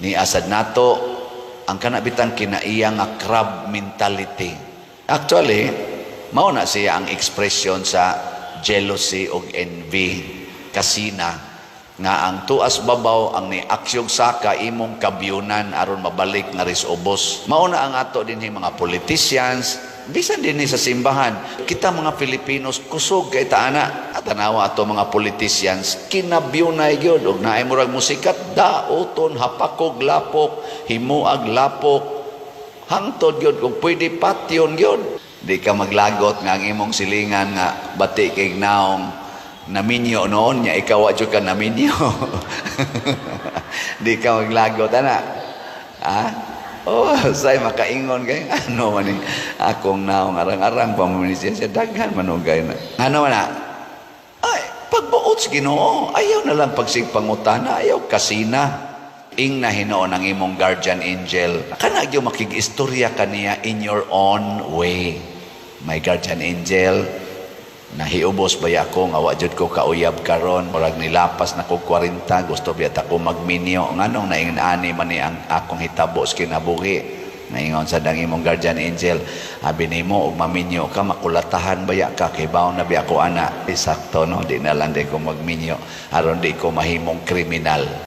Ni asad nato ang kanabitan kinaiya nga crab mentality. Actually, mao na siya ang expression sa jealousy o envy, kasina, nga ang tuas babaw ang ni aksyog saka imong kabyunan aron mabalik nga risubos. Mao na ang ato dinhi mga politicians, bisan dinhi sa simbahan. Kita mga Filipinos kusog kay taana at tanawa ato mga politicians kinabyunay gyud og naay murag musikat daoton hapakog lapok, himuag lapok, hangtod gyud kung pwede patyon gyud. Di ka maglagot nga ang imong silingan nga bati kay naong naminyo noon niya, ikaw at ka naminyo. Di ka maglagot, ana. Oh, say makaingon kay ano man akong naong arang-arang pamanisya siya daghan manugay na. Ano man na? Ay, pagbuot sa Ginoo, ayaw na lang pagsigpangutana, ayaw kasina. Ing na hinoon ang imong guardian angel. Kana gyud makig-istorya kaniya in your own way. My guardian angel, nahiubos ba ako nga wa jud ko kauyab karon, murag nilapas na ko 40, gusto biyat ako magminyo. Nganong naingani man ni ang akong hitabo sa kinabuhi. Naingon sa dang imong guardian angel, abi nimo og maminyo ka, makulatahan baya ka kay bawo na biya ko ana. Sakto no, di na lang di ko magminyo aron di ko mahimong kriminal.